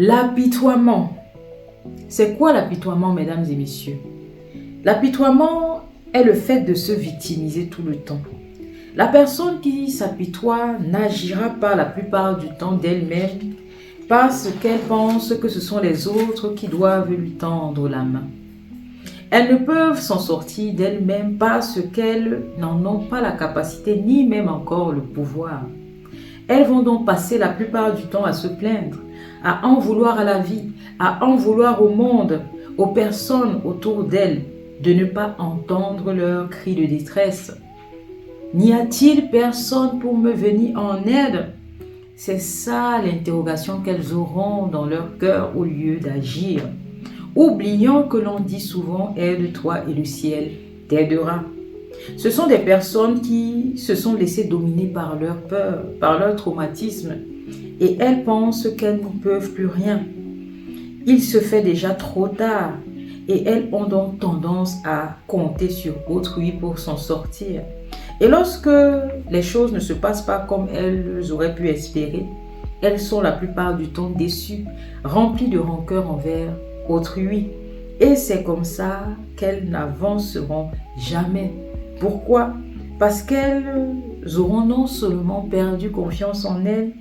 L'apitoiement. C'est quoi l'apitoiement, mesdames et messieurs? L'apitoiement est le fait de se victimiser tout le temps. La personne qui s'apitoie n'agira pas la plupart du temps d'elle-même parce qu'elle pense que ce sont les autres qui doivent lui tendre la main. Elles ne peuvent s'en sortir d'elles-mêmes parce qu'elles n'en ont pas la capacité ni même encore le pouvoir. Elles vont donc passer la plupart du temps à se plaindre, à en vouloir à la vie, à en vouloir au monde, aux personnes autour d'elles, de ne pas entendre leurs cris de détresse. N'y a-t-il personne pour me venir en aide? C'est ça l'interrogation qu'elles auront dans leur cœur au lieu d'agir. Oublions que l'on dit souvent « aide-toi et le ciel t'aidera ». Ce sont des personnes qui se sont laissées dominer par leur peur, par leur traumatisme, et elles pensent qu'elles ne peuvent plus rien. Il se fait déjà trop tard, et elles ont donc tendance à compter sur autrui pour s'en sortir. Et lorsque les choses ne se passent pas comme elles auraient pu espérer, elles sont la plupart du temps déçues, remplies de rancœur envers autrui. Et c'est comme ça qu'elles n'avanceront jamais. Pourquoi? Parce qu'elles auront non seulement perdu confiance en elles,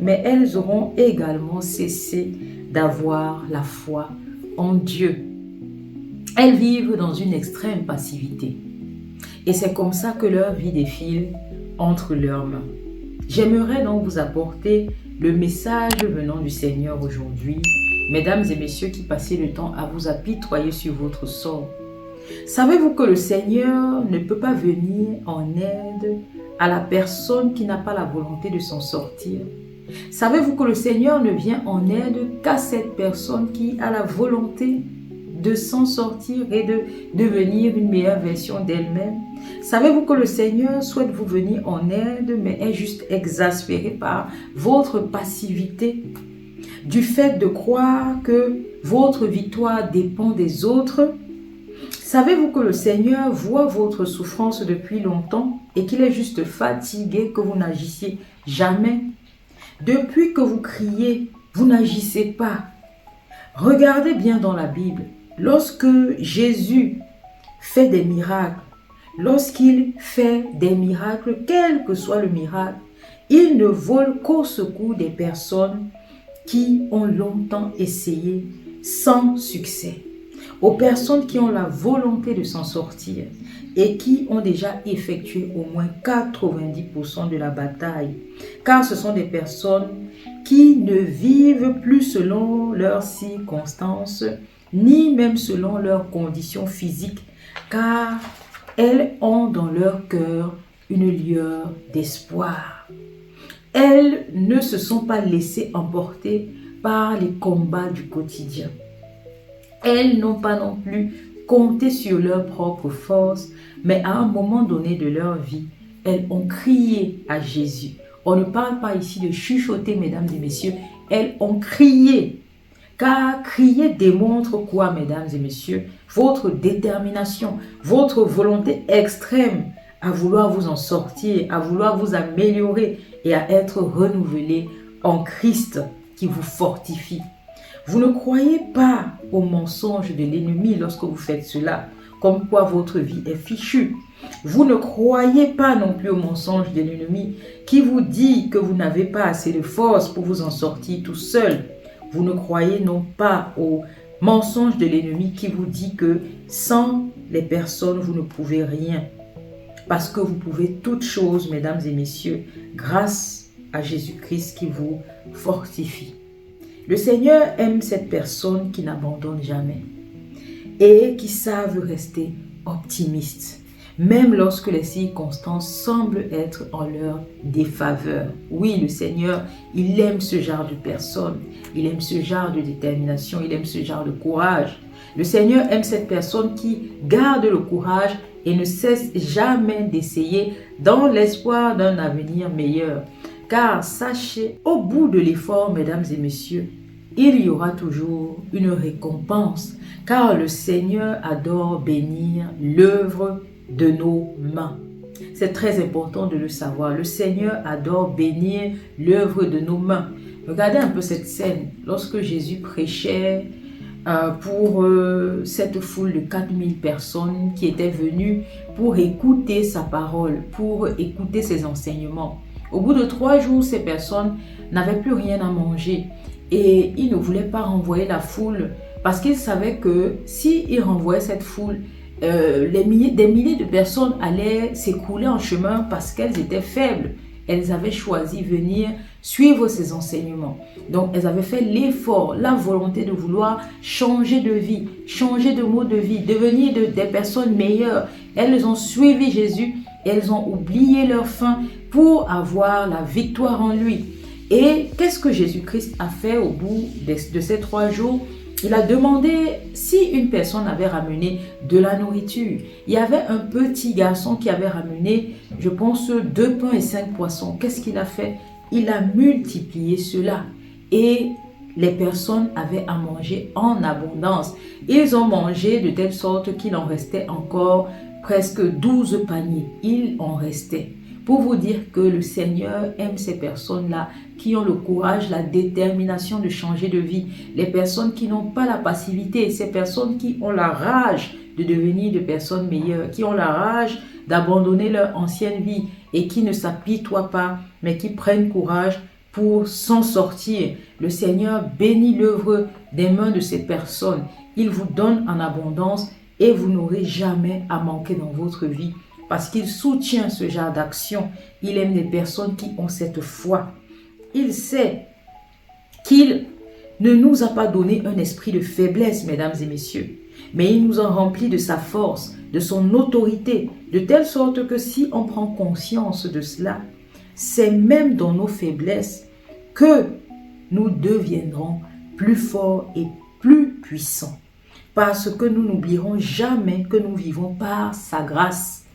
mais elles auront également cessé d'avoir la foi en Dieu. Elles vivent dans une extrême passivité. Et c'est comme ça que leur vie défile entre leurs mains. J'aimerais donc vous apporter le message venant du Seigneur aujourd'hui, mesdames et messieurs qui passez le temps à vous apitoyer sur votre sort. Savez-vous que le Seigneur ne peut pas venir en aide à la personne qui n'a pas la volonté de s'en sortir? Savez-vous que le Seigneur ne vient en aide qu'à cette personne qui a la volonté de s'en sortir et de devenir une meilleure version d'elle-même? Savez-vous que le Seigneur souhaite vous venir en aide, mais est juste exaspéré par votre passivité, du fait de croire que votre victoire dépend des autres? Savez-vous que le Seigneur voit votre souffrance depuis longtemps et qu'il est juste fatigué que vous n'agissiez jamais? Depuis que vous criez, vous n'agissez pas. Regardez bien dans la Bible. Lorsque Jésus fait des miracles, lorsqu'il fait des miracles, quel que soit le miracle, il ne vole qu'au secours des personnes qui ont longtemps essayé sans succès. Aux personnes qui ont la volonté de s'en sortir et qui ont déjà effectué au moins 90% de la bataille. Car ce sont des personnes qui ne vivent plus selon leurs circonstances, ni même selon leurs conditions physiques, car elles ont dans leur cœur une lueur d'espoir. Elles ne se sont pas laissées emporter par les combats du quotidien. Elles n'ont pas non plus compté sur leur propre force, mais à un moment donné de leur vie, elles ont crié à Jésus. On ne parle pas ici de chuchoter, mesdames et messieurs, elles ont crié. Car crier démontre quoi, mesdames et messieurs? Votre détermination, votre volonté extrême à vouloir vous en sortir, à vouloir vous améliorer et à être renouvelé en Christ qui vous fortifie. Vous ne croyez pas aux mensonges de l'ennemi lorsque vous faites cela, comme quoi votre vie est fichue. Vous ne croyez pas non plus aux mensonges de l'ennemi qui vous dit que vous n'avez pas assez de force pour vous en sortir tout seul. Vous ne croyez non pas aux mensonges de l'ennemi qui vous dit que sans les personnes, vous ne pouvez rien. Parce que vous pouvez toutes choses, mesdames et messieurs, grâce à Jésus-Christ qui vous fortifie. Le Seigneur aime cette personne qui n'abandonne jamais et qui savent rester optimistes, même lorsque les circonstances semblent être en leur défaveur. Oui, le Seigneur, il aime ce genre de personne, il aime ce genre de détermination, il aime ce genre de courage. Le Seigneur aime cette personne qui garde le courage et ne cesse jamais d'essayer dans l'espoir d'un avenir meilleur. Car sachez, au bout de l'effort, mesdames et messieurs, il y aura toujours une récompense, car le Seigneur adore bénir l'œuvre de nos mains. C'est très important de le savoir. Le Seigneur adore bénir l'œuvre de nos mains. Regardez un peu cette scène. Lorsque Jésus prêchait pour cette foule de 4000 personnes qui étaient venues pour écouter sa parole, pour écouter ses enseignements. Au bout de 3 jours, ces personnes n'avaient plus rien à manger et il ne voulait pas renvoyer la foule parce qu'il savait que s'il renvoyait cette foule, des milliers de personnes allaient s'écrouler en chemin parce qu'elles étaient faibles. Elles avaient choisi de venir suivre ses enseignements. Donc, elles avaient fait l'effort, la volonté de vouloir changer de vie, changer de mode de vie, devenir des personnes meilleures. Elles ont suivi Jésus, elles ont oublié leur faim pour avoir la victoire en lui. Et qu'est-ce que Jésus-Christ a fait au bout de ces 3 jours? Il a demandé si une personne avait ramené de la nourriture. Il y avait un petit garçon qui avait ramené, je pense, 2 pains et 5 poissons. Qu'est-ce qu'il a fait? Il a multiplié cela. Et les personnes avaient à manger en abondance. Ils ont mangé de telle sorte qu'il en restait encore presque 12 paniers. Il en restait. Pour vous dire que le Seigneur aime ces personnes-là qui ont le courage, la détermination de changer de vie. Les personnes qui n'ont pas la passivité, ces personnes qui ont la rage de devenir de personnes meilleures, qui ont la rage d'abandonner leur ancienne vie et qui ne s'apitoient pas, mais qui prennent courage pour s'en sortir. Le Seigneur bénit l'œuvre des mains de ces personnes. Il vous donne en abondance et vous n'aurez jamais à manquer dans votre vie. Parce qu'il soutient ce genre d'action. Il aime les personnes qui ont cette foi. Il sait qu'il ne nous a pas donné un esprit de faiblesse, mesdames et messieurs. Mais il nous a remplis de sa force, de son autorité, de telle sorte que si on prend conscience de cela, c'est même dans nos faiblesses que nous deviendrons plus forts et plus puissants. Parce que nous n'oublierons jamais que nous vivons par sa grâce.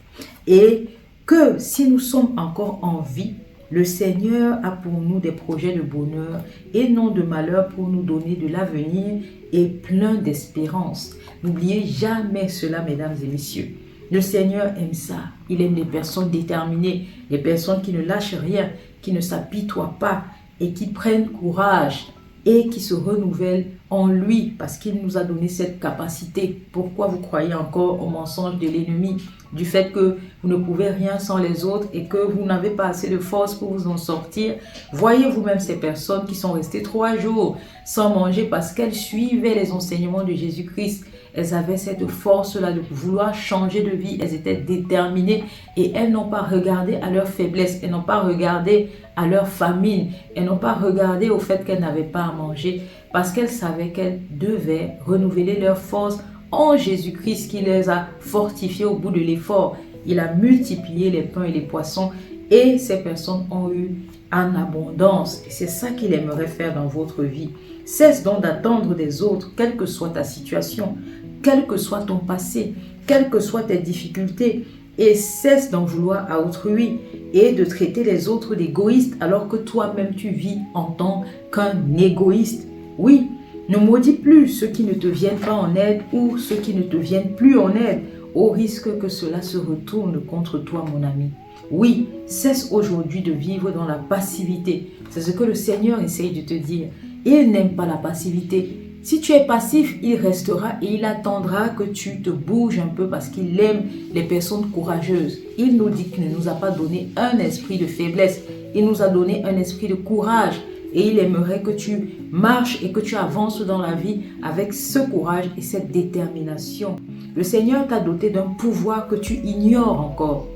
Et que si nous sommes encore en vie, le Seigneur a pour nous des projets de bonheur et non de malheur pour nous donner de l'avenir et plein d'espérance. N'oubliez jamais cela, mesdames et messieurs. Le Seigneur aime ça. Il aime les personnes déterminées, les personnes qui ne lâchent rien, qui ne s'apitoient pas et qui prennent courage et qui se renouvellent en lui parce qu'il nous a donné cette capacité. Pourquoi vous croyez encore au mensonge de l'ennemi, du fait que vous ne pouvez rien sans les autres et que vous n'avez pas assez de force pour vous en sortir? Voyez vous-même ces personnes qui sont restées 3 jours sans manger parce qu'elles suivaient les enseignements de Jésus-Christ. Elles avaient cette force-là de vouloir changer de vie. Elles étaient déterminées et elles n'ont pas regardé à leur faiblesse. Elles n'ont pas regardé à leur famine. Elles n'ont pas regardé au fait qu'elles n'avaient pas à manger parce qu'elles savaient qu'elles devaient renouveler leur force en Jésus-Christ qui les a fortifiées au bout de l'effort. Il a multiplié les pains et les poissons et ces personnes ont eu en abondance. Et c'est ça qu'il aimerait faire dans votre vie. Cesse donc d'attendre des autres, quelle que soit ta situation, quel que soit ton passé, quelles que soient tes difficultés, et cesse d'en vouloir à autrui et de traiter les autres d'égoïstes alors que toi-même tu vis en tant qu'un égoïste. Oui, ne maudis plus ceux qui ne te viennent pas en aide ou ceux qui ne te viennent plus en aide, au risque que cela se retourne contre toi, mon ami. Oui, cesse aujourd'hui de vivre dans la passivité. C'est ce que le Seigneur essaye de te dire. Il n'aime pas la passivité. Si tu es passif, il restera et il attendra que tu te bouges un peu parce qu'il aime les personnes courageuses. Il nous dit qu'il ne nous a pas donné un esprit de faiblesse. Il nous a donné un esprit de courage. Et il aimerait que tu marches et que tu avances dans la vie avec ce courage et cette détermination. Le Seigneur t'a doté d'un pouvoir que tu ignores encore.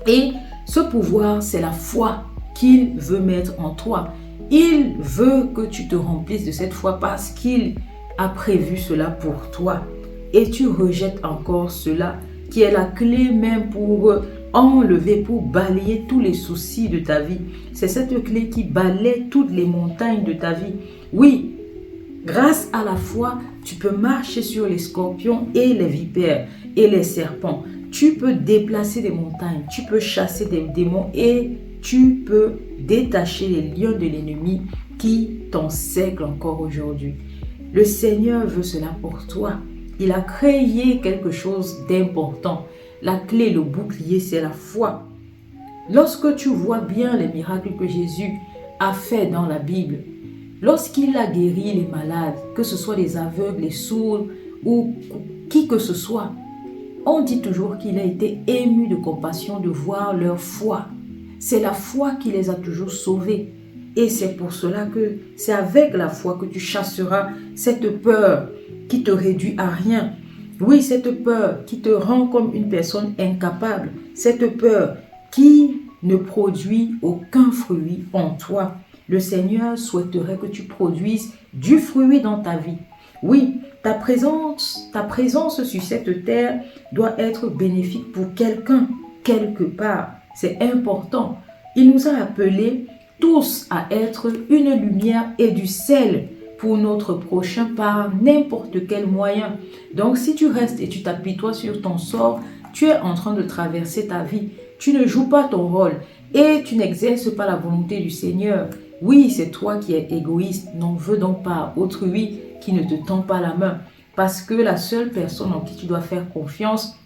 Et ce pouvoir, c'est la foi qu'il veut mettre en toi. Il veut que tu te remplisses de cette foi parce qu'il a prévu cela pour toi. Et tu rejettes encore cela qui est la clé même pour enlever, pour balayer tous les soucis de ta vie. C'est cette clé qui balaie toutes les montagnes de ta vie. Oui, grâce à la foi, tu peux marcher sur les scorpions et les vipères et les serpents. Tu peux déplacer des montagnes, tu peux chasser des démons et tu peux détacher les lions de l'ennemi qui t'encerclent encore aujourd'hui. Le Seigneur veut cela pour toi. Il a créé quelque chose d'important. La clé, le bouclier, c'est la foi. Lorsque tu vois bien les miracles que Jésus a fait dans la Bible. Lorsqu'il a guéri les malades, que ce soit les aveugles, les sourds ou qui que ce soit, on dit toujours qu'il a été ému de compassion de voir leur foi. C'est la foi qui les a toujours sauvés. Et c'est pour cela que c'est avec la foi que tu chasseras cette peur qui te réduit à rien. Oui, cette peur qui te rend comme une personne incapable. Cette peur qui ne produit aucun fruit en toi. Le Seigneur souhaiterait que tu produises du fruit dans ta vie. Oui, ta présence sur cette terre doit être bénéfique pour quelqu'un, quelque part. C'est important. Il nous a appelés tous à être une lumière et du sel pour notre prochain par n'importe quel moyen. Donc si tu restes et tu t'apitoies sur ton sort, tu es en train de traverser ta vie. Tu ne joues pas ton rôle et tu n'exerces pas la volonté du Seigneur. Oui, c'est toi qui es égoïste. N'en veux donc pas à autrui qui ne te tend pas la main. Parce que la seule personne en qui tu dois faire confiance,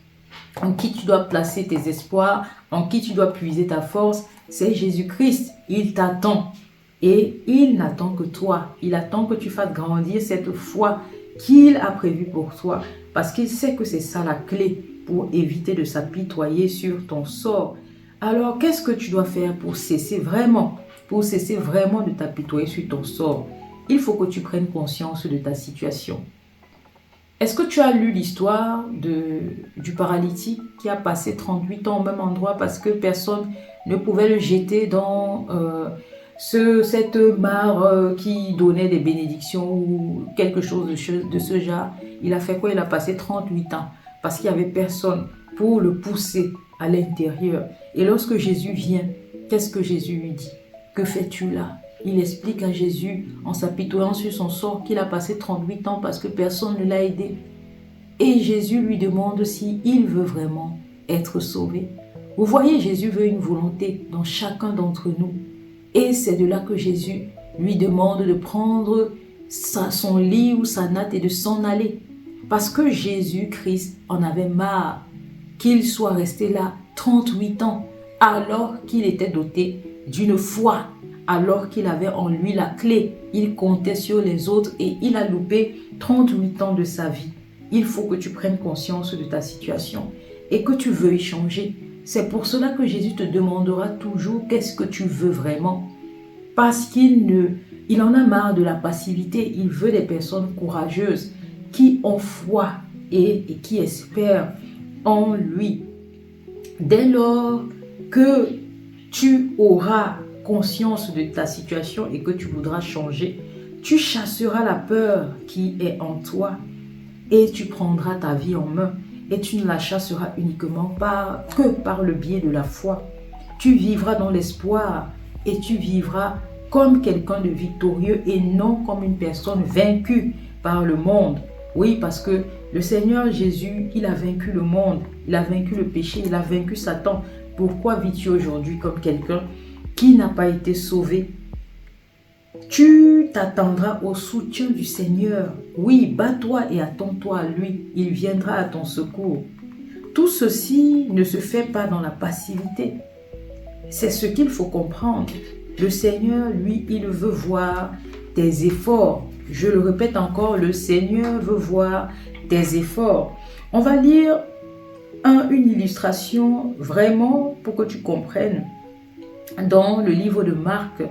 en qui tu dois placer tes espoirs, en qui tu dois puiser ta force, c'est Jésus-Christ. Il t'attend et il n'attend que toi. Il attend que tu fasses grandir cette foi qu'il a prévue pour toi parce qu'il sait que c'est ça la clé pour éviter de s'apitoyer sur ton sort. Alors, qu'est-ce que tu dois faire pour cesser vraiment de t'apitoyer sur ton sort? Il faut que tu prennes conscience de ta situation. Est-ce que tu as lu l'histoire du paralytique qui a passé 38 ans au même endroit parce que personne ne pouvait le jeter dans cette mare qui donnait des bénédictions ou quelque chose de ce genre? Il a fait quoi? Il a passé 38 ans parce qu'il n'y avait personne pour le pousser à l'intérieur. Et lorsque Jésus vient, qu'est-ce que Jésus lui dit? Que fais-tu là? Il explique à Jésus, en s'apitoyant sur son sort, qu'il a passé 38 ans parce que personne ne l'a aidé. Et Jésus lui demande s'il veut vraiment être sauvé. Vous voyez, Jésus veut une volonté dans chacun d'entre nous. Et c'est de là que Jésus lui demande de prendre son lit ou sa natte et de s'en aller. Parce que Jésus-Christ en avait marre qu'il soit resté là 38 ans alors qu'il était doté d'une foi, alors qu'il avait en lui la clé. Il comptait sur les autres et il a loupé 38 ans de sa vie. Il faut que tu prennes conscience de ta situation et que tu veuilles changer. C'est pour cela que Jésus te demandera toujours qu'est-ce que tu veux vraiment. Parce qu'il en a marre de la passivité. Il veut des personnes courageuses qui ont foi et qui espèrent en lui. Dès lors que tu auras conscience de ta situation et que tu voudras changer, tu chasseras la peur qui est en toi et tu prendras ta vie en main et tu ne la chasseras uniquement que par le biais de la foi. Tu vivras dans l'espoir et tu vivras comme quelqu'un de victorieux et non comme une personne vaincue par le monde. Oui, parce que le Seigneur Jésus, il a vaincu le monde, il a vaincu le péché, il a vaincu Satan. Pourquoi vis-tu aujourd'hui comme quelqu'un qui n'a pas été sauvé? Tu t'attendras au soutien du Seigneur. Oui, bats-toi et attends-toi à lui. Il viendra à ton secours. Tout ceci ne se fait pas dans la passivité. C'est ce qu'il faut comprendre. Le Seigneur, lui, il veut voir tes efforts. Je le répète encore, le Seigneur veut voir tes efforts. On va lire une illustration vraiment pour que tu comprennes dans le livre de Marc,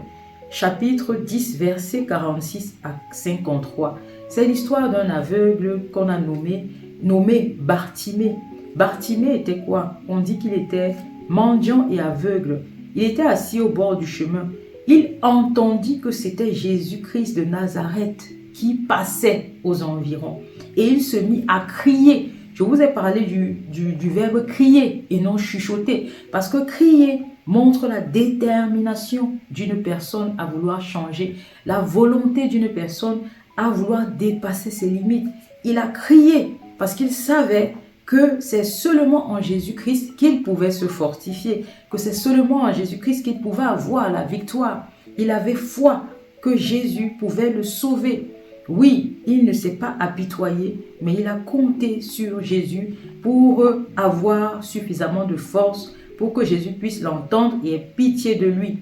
chapitre 10, versets 46 à 53. C'est l'histoire d'un aveugle qu'on a nommé Bartimée. Bartimée était quoi? On dit qu'il était mendiant et aveugle. Il était assis au bord du chemin. Il entendit que c'était Jésus-Christ de Nazareth qui passait aux environs. Et il se mit à crier. Je vous ai parlé du verbe crier et non chuchoter. Parce que crier montre la détermination d'une personne à vouloir changer, la volonté d'une personne à vouloir dépasser ses limites. Il a crié parce qu'il savait que c'est seulement en Jésus-Christ qu'il pouvait se fortifier, que c'est seulement en Jésus-Christ qu'il pouvait avoir la victoire. Il avait foi que Jésus pouvait le sauver. Oui, il ne s'est pas apitoyé, mais il a compté sur Jésus pour avoir suffisamment de force pour que Jésus puisse l'entendre et ait pitié de lui.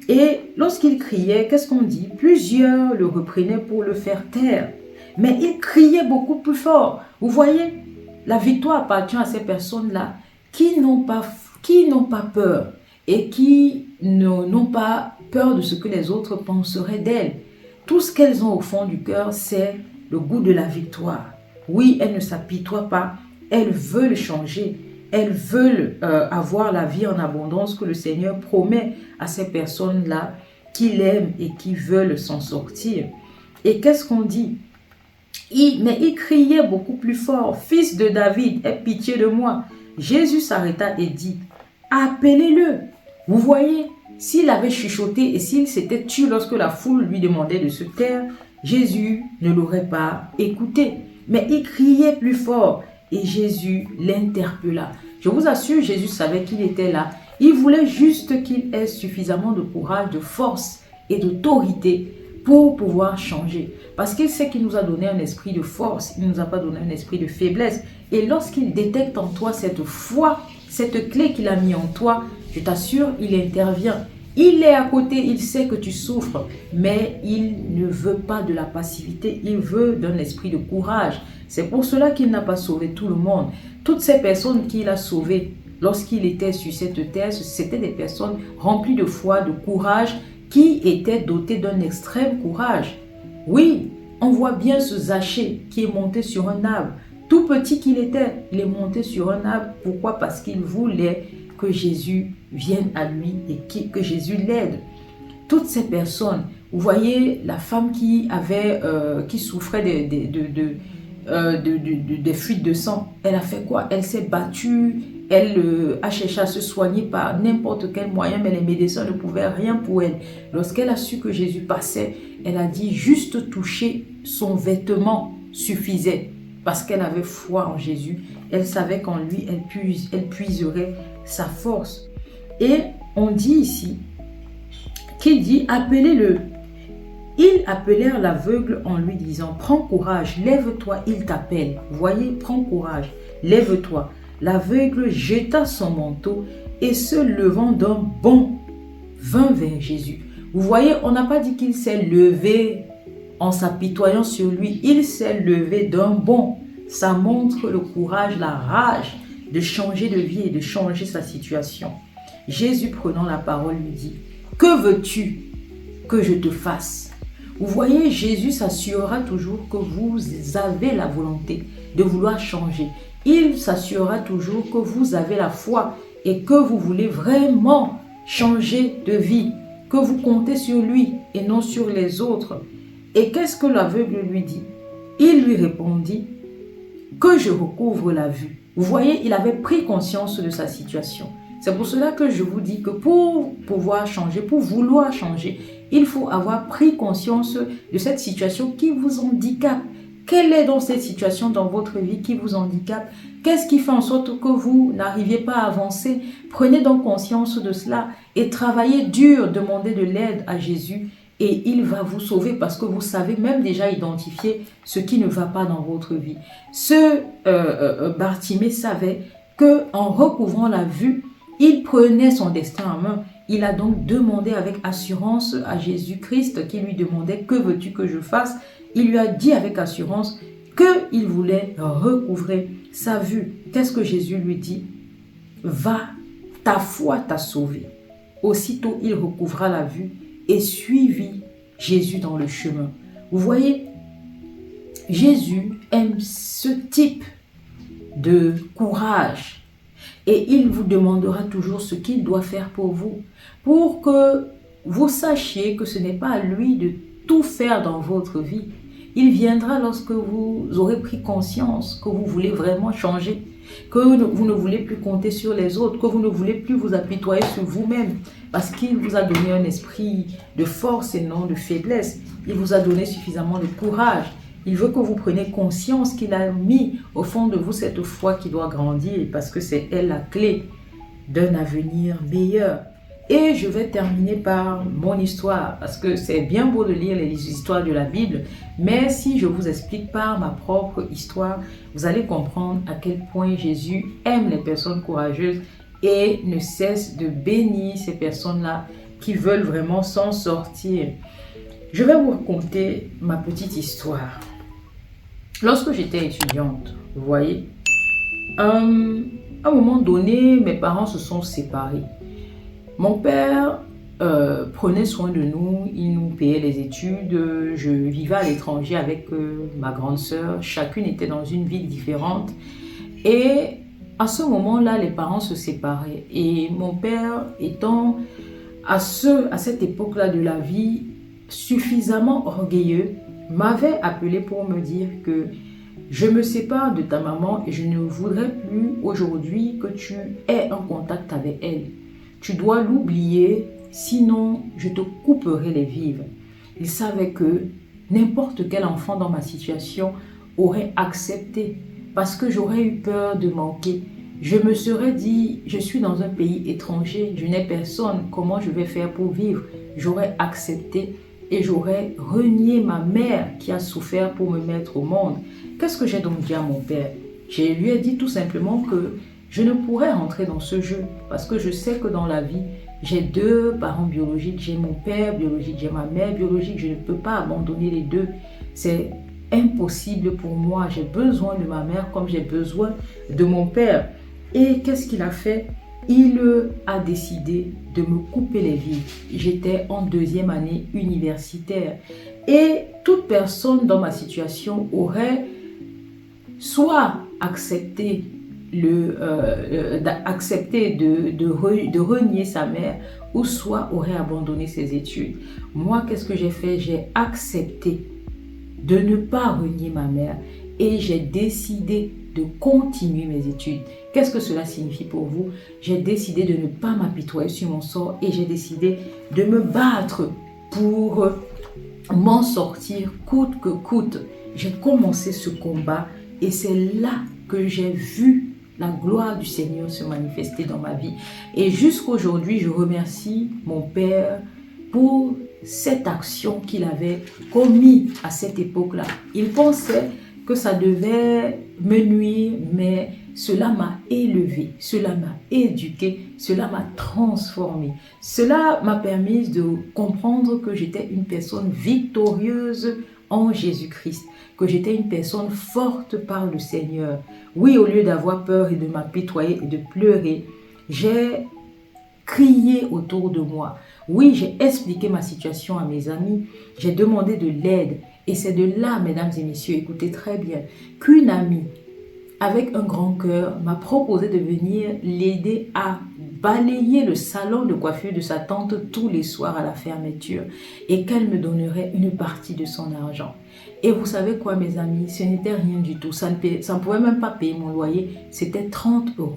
Et lorsqu'il criait, qu'est-ce qu'on dit? Plusieurs le reprenaient pour le faire taire. Mais il criait beaucoup plus fort. Vous voyez, la victoire appartient à ces personnes-là qui n'ont pas peur et qui n'ont pas peur de ce que les autres penseraient d'elles. Tout ce qu'elles ont au fond du cœur, c'est le goût de la victoire. Oui, elles ne s'apitoient pas, elles veulent changer. Elles veulent avoir la vie en abondance que le Seigneur promet à ces personnes-là qui l'aiment et qui veulent s'en sortir. Et qu'est-ce qu'on dit? Mais il criait beaucoup plus fort, « Fils de David, aie pitié de moi !» Jésus s'arrêta et dit, « Appelez-le !» Vous voyez, s'il avait chuchoté et s'il s'était tué lorsque la foule lui demandait de se taire, Jésus ne l'aurait pas écouté. Mais il criait plus fort et Jésus l'interpella. Je vous assure, Jésus savait qu'il était là. Il voulait juste qu'il ait suffisamment de courage, de force et d'autorité pour pouvoir changer. Parce qu'il sait qu'il nous a donné un esprit de force, il ne nous a pas donné un esprit de faiblesse. Et lorsqu'il détecte en toi cette foi, cette clé qu'il a mis en toi, je t'assure, il intervient. Il est à côté, il sait que tu souffres, mais il ne veut pas de la passivité, il veut d'un esprit de courage. C'est pour cela qu'il n'a pas sauvé tout le monde. Toutes ces personnes qu'il a sauvées lorsqu'il était sur cette terre, c'était des personnes remplies de foi, de courage, qui étaient dotées d'un extrême courage. Oui, on voit bien ce Zachée qui est monté sur un arbre. Tout petit qu'il était, il est monté sur un arbre. Pourquoi? Parce qu'il voulait que Jésus vienne à lui et que Jésus l'aide. Toutes ces personnes, vous voyez la femme qui souffrait des fuites de sang, elle a fait quoi? Elle s'est battue, elle a cherché à se soigner par n'importe quel moyen, mais les médecins ne pouvaient rien pour elle. Lorsqu'elle a su que Jésus passait, elle a dit juste toucher son vêtement suffisait. Parce qu'elle avait foi en Jésus, elle savait qu'en lui, elle puiserait sa force. Et on dit ici, qu'il dit, appelez-le. Ils appelèrent l'aveugle en lui disant, prends courage, lève-toi, il t'appelle. Voyez, prends courage, lève-toi. L'aveugle jeta son manteau et se levant d'un bond, vint vers Jésus. Vous voyez, on n'a pas dit qu'il s'est levé en s'apitoyant sur lui, il s'est levé d'un bond. Ça montre le courage, la rage de changer de vie et de changer sa situation. Jésus prenant la parole lui dit, que veux-tu que je te fasse? Vous voyez, Jésus s'assurera toujours que vous avez la volonté de vouloir changer. Il s'assurera toujours que vous avez la foi et que vous voulez vraiment changer de vie, que vous comptez sur lui et non sur les autres. Et qu'est-ce que l'aveugle lui dit? Il lui répondit, que je recouvre la vue. Vous voyez, il avait pris conscience de sa situation. C'est pour cela que je vous dis que pour pouvoir changer, pour vouloir changer, il faut avoir pris conscience de cette situation qui vous handicape. Quelle est donc cette situation dans votre vie qui vous handicape? Qu'est-ce qui fait en sorte que vous n'arriviez pas à avancer? Prenez donc conscience de cela et travaillez dur, demandez de l'aide à Jésus et il va vous sauver parce que vous savez même déjà identifier ce qui ne va pas dans votre vie. Bartimée savait qu'en recouvrant la vue, il prenait son destin en main. Il a donc demandé avec assurance à Jésus-Christ qui lui demandait « Que veux-tu que je fasse ?» Il lui a dit avec assurance qu'il voulait recouvrer sa vue. Qu'est-ce que Jésus lui dit? « Va, ta foi t'a sauvé. » Aussitôt, il recouvra la vue et suivit Jésus dans le chemin. Vous voyez, Jésus aime ce type de courage. Et il vous demandera toujours ce qu'il doit faire pour que vous sachiez que ce n'est pas à lui de tout faire dans votre vie. Il viendra lorsque vous aurez pris conscience que vous voulez vraiment changer, que vous ne voulez plus compter sur les autres, que vous ne voulez plus vous apitoyer sur vous-même, parce qu'il vous a donné un esprit de force et non de faiblesse. Il vous a donné suffisamment de courage. Il veut que vous preniez conscience qu'il a mis au fond de vous cette foi qui doit grandir parce que c'est elle la clé d'un avenir meilleur. Et je vais terminer par mon histoire parce que c'est bien beau de lire les histoires de la Bible, mais si je vous explique par ma propre histoire, vous allez comprendre à quel point Jésus aime les personnes courageuses et ne cesse de bénir ces personnes-là qui veulent vraiment s'en sortir. Je vais vous raconter ma petite histoire. Lorsque j'étais étudiante, vous voyez, à un moment donné, mes parents se sont séparés. Mon père prenait soin de nous, il nous payait les études. Je vivais à l'étranger avec ma grande sœur. Chacune était dans une ville différente. Et à ce moment-là, les parents se séparaient. Et mon père étant à cette époque-là de la vie suffisamment orgueilleux, m'avait appelé pour me dire que je me sépare de ta maman et je ne voudrais plus aujourd'hui que tu aies un contact avec elle. Tu dois l'oublier, sinon je te couperai les vivres. Il savait que n'importe quel enfant dans ma situation aurait accepté parce que j'aurais eu peur de manquer. Je me serais dit, je suis dans un pays étranger, je n'ai personne, comment je vais faire pour vivre? J'aurais accepté et j'aurais renié ma mère qui a souffert pour me mettre au monde. Qu'est-ce que j'ai donc dit à mon père? Je lui ai dit tout simplement que je ne pourrais rentrer dans ce jeu parce que je sais que dans la vie, j'ai deux parents biologiques, j'ai mon père biologique, j'ai ma mère biologique, je ne peux pas abandonner les deux. C'est impossible pour moi, j'ai besoin de ma mère comme j'ai besoin de mon père. Et qu'est-ce qu'il a fait? Il a décidé de me couper les vivres. J'étais en 2e année universitaire et toute personne dans ma situation aurait soit accepté de renier sa mère ou soit aurait abandonné ses études. Moi, qu'est-ce que j'ai fait? J'ai accepté de ne pas renier ma mère et j'ai décidé de continuer mes études. Qu'est-ce que cela signifie pour vous? J'ai décidé de ne pas m'apitoyer sur mon sort et j'ai décidé de me battre pour m'en sortir coûte que coûte. J'ai commencé ce combat et c'est là que j'ai vu la gloire du Seigneur se manifester dans ma vie. Et jusqu'aujourd'hui, je remercie mon Père pour cette action qu'il avait commise à cette époque-là. Il pensait que ça devait me nuire, mais cela m'a élevé, cela m'a éduqué, cela m'a transformé. Cela m'a permis de comprendre que j'étais une personne victorieuse en Jésus-Christ, que j'étais une personne forte par le Seigneur. Oui, au lieu d'avoir peur et de m'apitoyer et de pleurer, j'ai crié autour de moi. Oui, j'ai expliqué ma situation à mes amis, j'ai demandé de l'aide. Et c'est de là, mesdames et messieurs, écoutez très bien, qu'une amie avec un grand cœur m'a proposé de venir l'aider à balayer le salon de coiffure de sa tante tous les soirs à la fermeture et qu'elle me donnerait une partie de son argent. Et vous savez quoi, mes amis, ce n'était rien du tout. Ça ne pouvait même pas payer mon loyer, c'était 30 €.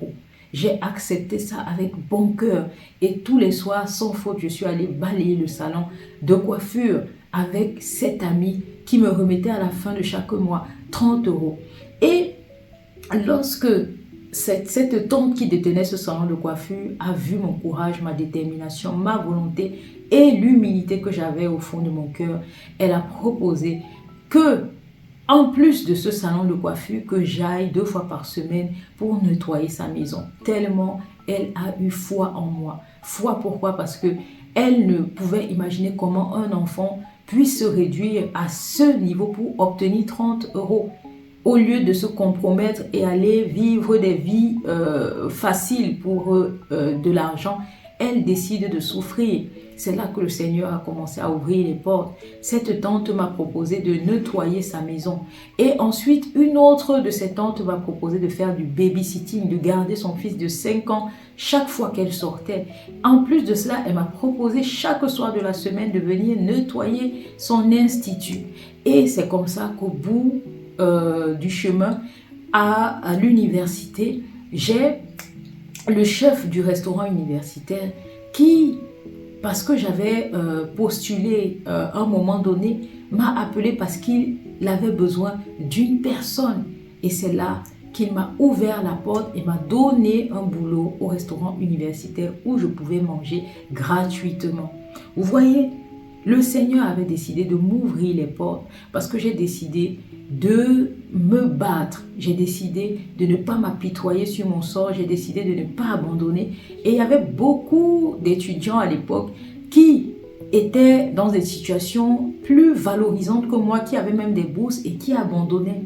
J'ai accepté ça avec bon cœur et tous les soirs, sans faute, je suis allée balayer le salon de coiffure avec cette amie qui me remettait à la fin de chaque mois 30 €. Et lorsque cette tante qui détenait ce salon de coiffure a vu mon courage, ma détermination, ma volonté et l'humilité que j'avais au fond de mon cœur, elle a proposé que, en plus de ce salon de coiffure, que j'aille 2 fois par semaine pour nettoyer sa maison. Tellement elle a eu foi en moi. Foi pourquoi? Parce que elle ne pouvait imaginer comment un enfant puisse se réduire à ce niveau pour obtenir 30 €. Au lieu de se compromettre et aller vivre des vies faciles pour de l'argent, elle décide de souffrir. C'est là que le Seigneur a commencé à ouvrir les portes. Cette tante m'a proposé de nettoyer sa maison. Et ensuite, une autre de ces tantes m'a proposé de faire du babysitting, de garder son fils de 5 ans chaque fois qu'elle sortait. En plus de cela, elle m'a proposé chaque soir de la semaine de venir nettoyer son institut. Et c'est comme ça qu'au bout du chemin à l'université, j'ai le chef du restaurant universitaire qui, parce que j'avais postulé à un moment donné, m'a appelé parce qu'il avait besoin d'une personne. Et c'est là qu'il m'a ouvert la porte et m'a donné un boulot au restaurant universitaire où je pouvais manger gratuitement. Vous voyez, le Seigneur avait décidé de m'ouvrir les portes parce que j'ai décidé de me battre. J'ai décidé de ne pas m'apitoyer sur mon sort. J'ai décidé de ne pas abandonner. Et il y avait beaucoup d'étudiants à l'époque qui étaient dans des situations plus valorisantes que moi, qui avaient même des bourses et qui abandonnaient.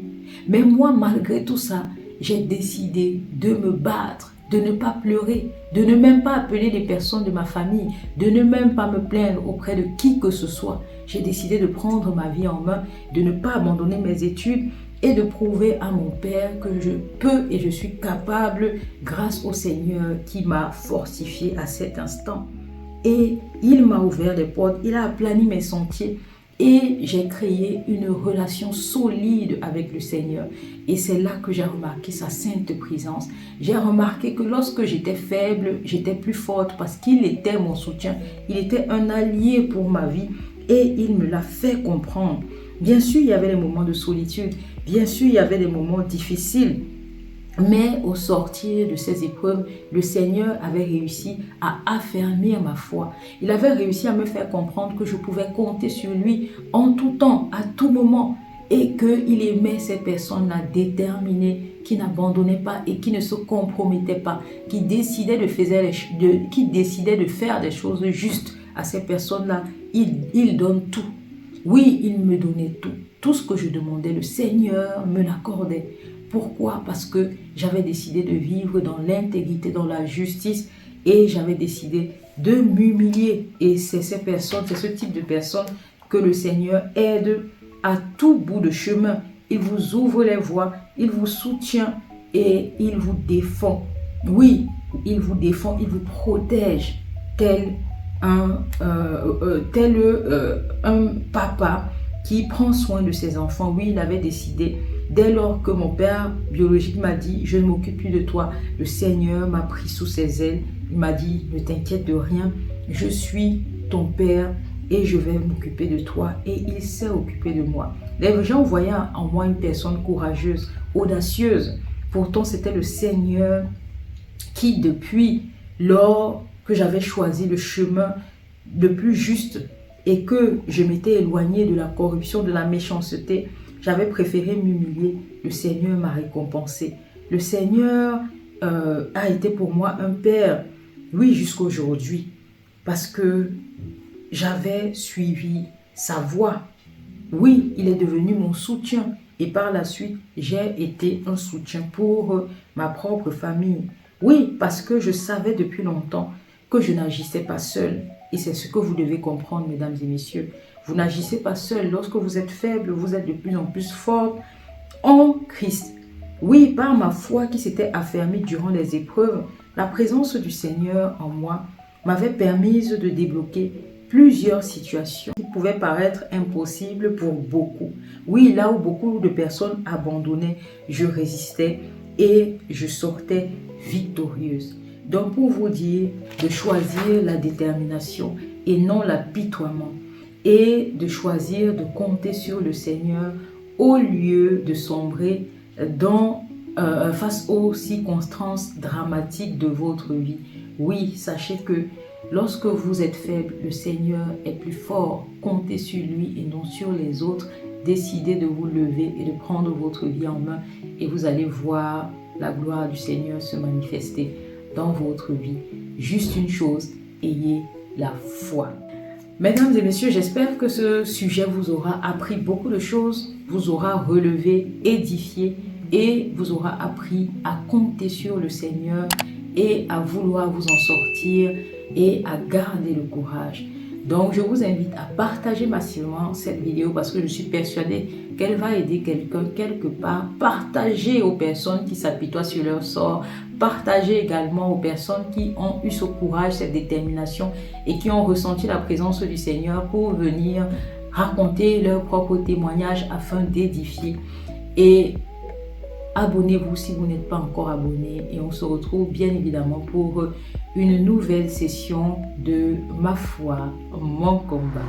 Mais moi, malgré tout ça, j'ai décidé de me battre, de ne pas pleurer, de ne même pas appeler les personnes de ma famille, de ne même pas me plaindre auprès de qui que ce soit. J'ai décidé de prendre ma vie en main, de ne pas abandonner mes études et de prouver à mon Père que je peux et je suis capable grâce au Seigneur qui m'a fortifié à cet instant. Et il m'a ouvert les portes, il a aplani mes sentiers et j'ai créé une relation solide avec le Seigneur. Et c'est là que j'ai remarqué sa sainte présence. J'ai remarqué que lorsque j'étais faible, j'étais plus forte parce qu'il était mon soutien. Il était un allié pour ma vie et il me l'a fait comprendre. Bien sûr, il y avait des moments de solitude. Bien sûr, il y avait des moments difficiles. Mais au sortir de ces épreuves, le Seigneur avait réussi à affermir ma foi. Il avait réussi à me faire comprendre que je pouvais compter sur lui en tout temps, à tout moment. Et qu'il aimait ces personnes-là déterminées, qui n'abandonnaient pas et qui ne se compromettaient pas, qui décidaient de faire des choses justes. À ces personnes-là, il donne tout. Oui, il me donnait tout. Tout ce que je demandais, le Seigneur me l'accordait. Pourquoi? Parce que j'avais décidé de vivre dans l'intégrité, dans la justice et j'avais décidé de m'humilier. Et c'est ces personnes, c'est ce type de personnes que le Seigneur aide à tout bout de chemin. Il vous ouvre les voies, il vous soutient et il vous défend. Oui, il vous défend, il vous protège tel un papa qui prend soin de ses enfants. Oui, il avait décidé. Dès lors que mon père biologique m'a dit « Je ne m'occupe plus de toi », le Seigneur m'a pris sous ses ailes. Il m'a dit « Ne t'inquiète de rien, je suis ton père et je vais m'occuper de toi. » Et il s'est occupé de moi. Les gens voyaient en moi une personne courageuse, audacieuse. Pourtant, c'était le Seigneur qui, depuis lors que j'avais choisi le chemin le plus juste et que je m'étais éloignée de la corruption, de la méchanceté, j'avais préféré m'humilier. Le Seigneur m'a récompensé. Le Seigneur a été pour moi un père, oui, jusqu'à aujourd'hui, parce que j'avais suivi sa voie. Oui, il est devenu mon soutien et par la suite, j'ai été un soutien pour ma propre famille. Oui, parce que je savais depuis longtemps que je n'agissais pas seule. Et c'est ce que vous devez comprendre, mesdames et messieurs. Vous n'agissez pas seul. Lorsque vous êtes faible, vous êtes de plus en plus forte en Christ. Oui, par ma foi qui s'était affermie durant les épreuves, la présence du Seigneur en moi m'avait permis de débloquer plusieurs situations qui pouvaient paraître impossibles pour beaucoup. Oui, là où beaucoup de personnes abandonnaient, je résistais et je sortais victorieuse. Donc pour vous dire de choisir la détermination et non l'apitoiement et de choisir de compter sur le Seigneur au lieu de sombrer face aux circonstances dramatiques de votre vie. Oui, sachez que lorsque vous êtes faible, le Seigneur est plus fort. Comptez sur lui et non sur les autres. Décidez de vous lever et de prendre votre vie en main et vous allez voir la gloire du Seigneur se manifester dans votre vie. Juste une chose, ayez la foi. Mesdames et messieurs, j'espère que ce sujet vous aura appris beaucoup de choses, vous aura relevé, édifié et vous aura appris à compter sur le Seigneur et à vouloir vous en sortir et à garder le courage. Donc, je vous invite à partager massivement cette vidéo parce que je suis persuadée qu'elle va aider quelqu'un quelque part. Partagez aux personnes qui s'apitoient sur leur sort. Partagez également aux personnes qui ont eu ce courage, cette détermination et qui ont ressenti la présence du Seigneur pour venir raconter leur propre témoignage afin d'édifier. Et abonnez-vous si vous n'êtes pas encore abonné et on se retrouve bien évidemment pour une nouvelle session de Ma foi, mon combat.